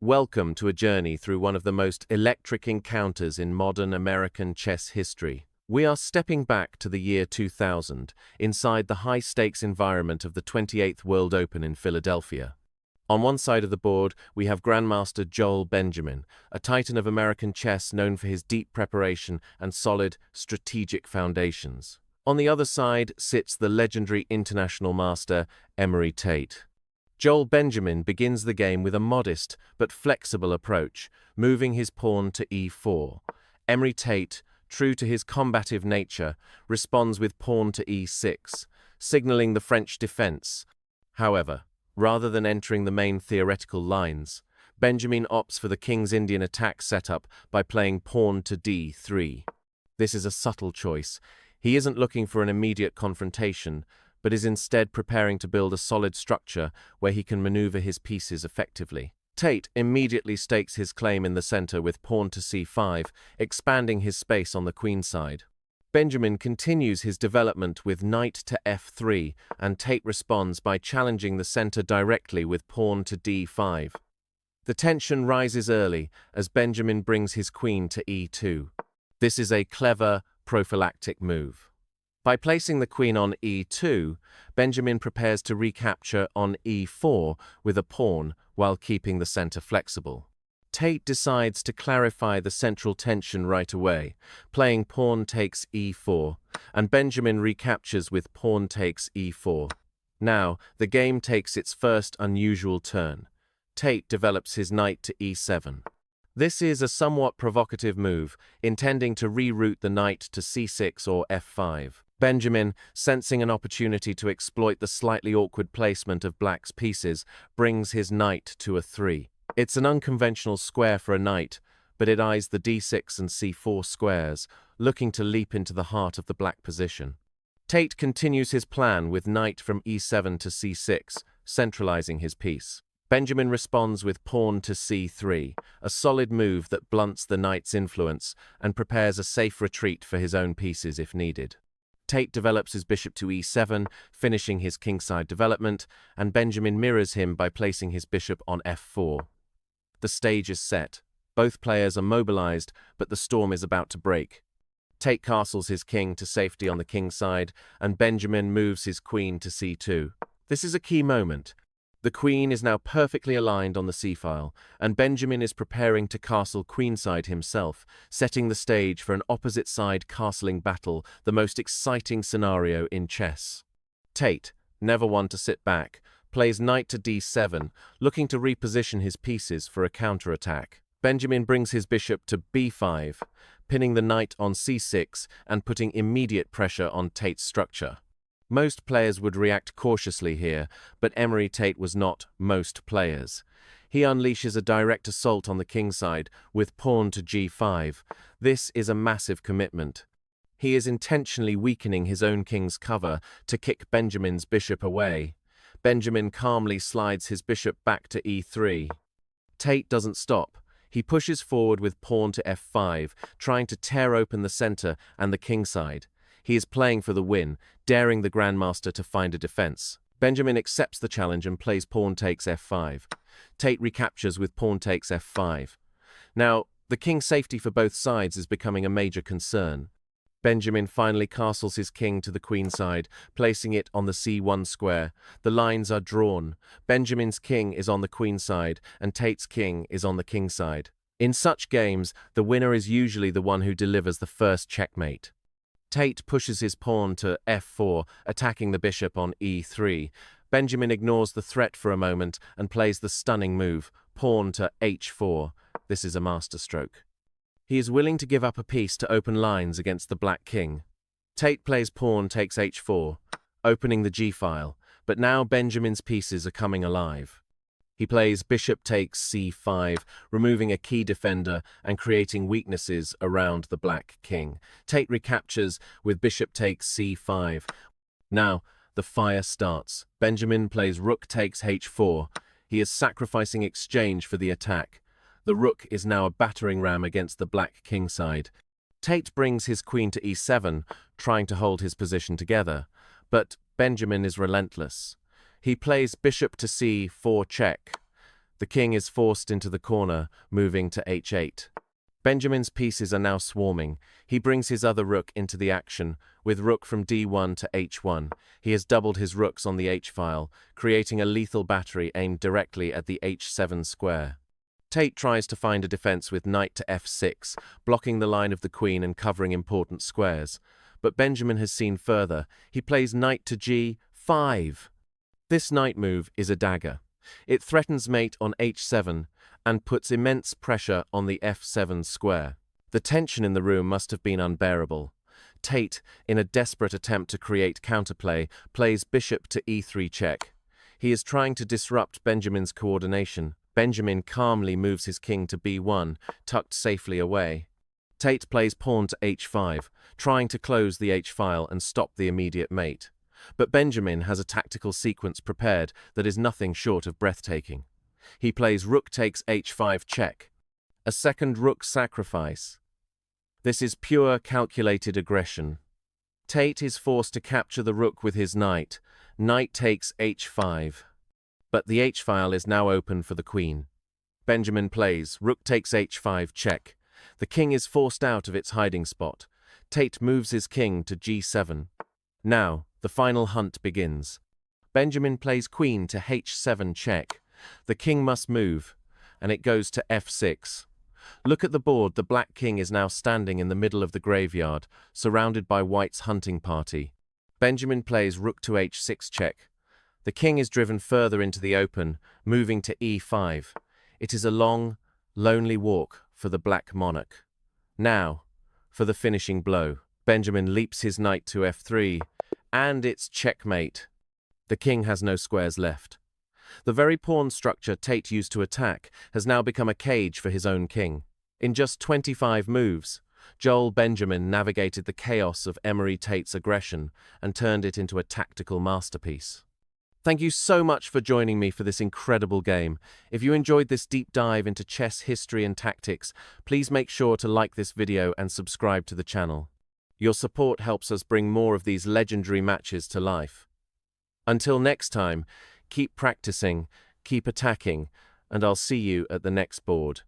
Welcome to a journey through one of the most electric encounters in modern American chess history. We are stepping back to the year 2000, inside the high-stakes environment of the 28th World Open in Philadelphia. On one side of the board, we have Grandmaster Joel Benjamin, a titan of American chess known for his deep preparation and solid, strategic foundations. On the other side sits the legendary international master Emory Tate. Joel Benjamin begins the game with a modest but flexible approach, moving his pawn to e4. Emory Tate, true to his combative nature, responds with pawn to e6, signaling the French defense. However, rather than entering the main theoretical lines, Benjamin opts for the King's Indian attack setup by playing pawn to d3. This is a subtle choice. He isn't looking for an immediate confrontation, but is instead preparing to build a solid structure where he can maneuver his pieces effectively. Tate immediately stakes his claim in the center with pawn to c5, expanding his space on the queen side. Benjamin continues his development with knight to f3, and Tate responds by challenging the center directly with pawn to d5. The tension rises early as Benjamin brings his queen to e2. This is a clever, prophylactic move. By placing the queen on e2, Benjamin prepares to recapture on e4 with a pawn while keeping the center flexible. Tate decides to clarify the central tension right away, playing pawn takes e4, and Benjamin recaptures with pawn takes e4. Now, the game takes its first unusual turn. Tate develops his knight to e7. This is a somewhat provocative move, intending to reroute the knight to c6 or f5. Benjamin, sensing an opportunity to exploit the slightly awkward placement of black's pieces, brings his knight to a 3. It's an unconventional square for a knight, but it eyes the d6 and c4 squares, looking to leap into the heart of the black position. Tate continues his plan with knight from e7 to c6, centralizing his piece. Benjamin responds with pawn to c3, a solid move that blunts the knight's influence and prepares a safe retreat for his own pieces if needed. Tate develops his bishop to e7, finishing his kingside development, and Benjamin mirrors him by placing his bishop on f4. The stage is set. Both players are mobilized, but the storm is about to break. Tate castles his king to safety on the king's side, and Benjamin moves his queen to c2. This is a key moment. The queen is now perfectly aligned on the c-file, and Benjamin is preparing to castle queenside himself, setting the stage for an opposite-side castling battle, the most exciting scenario in chess. Tate, never one to sit back, plays knight to d7, looking to reposition his pieces for a counterattack. Benjamin brings his bishop to b5, pinning the knight on c6 and putting immediate pressure on Tate's structure. Most players would react cautiously here, but Emory Tate was not most players. He unleashes a direct assault on the kingside with pawn to g5. This is a massive commitment. He is intentionally weakening his own king's cover to kick Benjamin's bishop away. Benjamin calmly slides his bishop back to e3. Tate doesn't stop. He pushes forward with pawn to f5, trying to tear open the center and the kingside. He is playing for the win, daring the Grandmaster to find a defense. Benjamin accepts the challenge and plays pawn takes f5. Tate recaptures with pawn takes f5. Now, the king's safety for both sides is becoming a major concern. Benjamin finally castles his king to the queen side, placing it on the c1 square. The lines are drawn. Benjamin's king is on the queen side, and Tate's king is on the king side. In such games, the winner is usually the one who delivers the first checkmate. Tate pushes his pawn to f4, attacking the bishop on e3. Benjamin ignores the threat for a moment and plays the stunning move, pawn to h4. This is a masterstroke. He is willing to give up a piece to open lines against the black king. Tate plays pawn takes h4, opening the g-file, but now Benjamin's pieces are coming alive. He plays bishop takes c5, removing a key defender and creating weaknesses around the black king. Tate recaptures with bishop takes c5. Now, the fire starts. Benjamin plays rook takes h4. He is sacrificing exchange for the attack. The rook is now a battering ram against the black king side. Tate brings his queen to e7, trying to hold his position together, but Benjamin is relentless. He plays bishop to c4 check. The king is forced into the corner, moving to h8. Benjamin's pieces are now swarming. He brings his other rook into the action, with rook from d1 to h1. He has doubled his rooks on the h-file, creating a lethal battery aimed directly at the h7 square. Tate tries to find a defense with knight to f6, blocking the line of the queen and covering important squares. But Benjamin has seen further. He plays knight to g5. This knight move is a dagger. It threatens mate on h7 and puts immense pressure on the f7 square. The tension in the room must have been unbearable. Tate, in a desperate attempt to create counterplay, plays bishop to e3 check. He is trying to disrupt Benjamin's coordination. Benjamin calmly moves his king to b1, tucked safely away. Tate plays pawn to h5, trying to close the h-file and stop the immediate mate. But Benjamin has a tactical sequence prepared that is nothing short of breathtaking. He plays rook takes h5 check, a second rook sacrifice. This is pure calculated aggression. Tate is forced to capture the rook with his knight. Knight takes h5. But the h-file is now open for the queen. Benjamin plays rook takes h5 check. The king is forced out of its hiding spot. Tate moves his king to g7. Now, the final hunt begins. Benjamin plays queen to h7 check. The king must move, and it goes to f6. Look at the board. The black king is now standing in the middle of the graveyard, surrounded by white's hunting party. Benjamin plays rook to h6 check. The king is driven further into the open, moving to e5. It is a long, lonely walk for the black monarch. Now, for the finishing blow. Benjamin leaps his knight to f3, and it's checkmate. The king has no squares left. The very pawn structure Tate used to attack has now become a cage for his own king. In just 25 moves, Joel Benjamin navigated the chaos of Emory Tate's aggression and turned it into a tactical masterpiece. Thank you so much for joining me for this incredible game. If you enjoyed this deep dive into chess history and tactics, please make sure to like this video and subscribe to the channel. Your support helps us bring more of these legendary matches to life. Until next time, keep practicing, keep attacking, and I'll see you at the next board.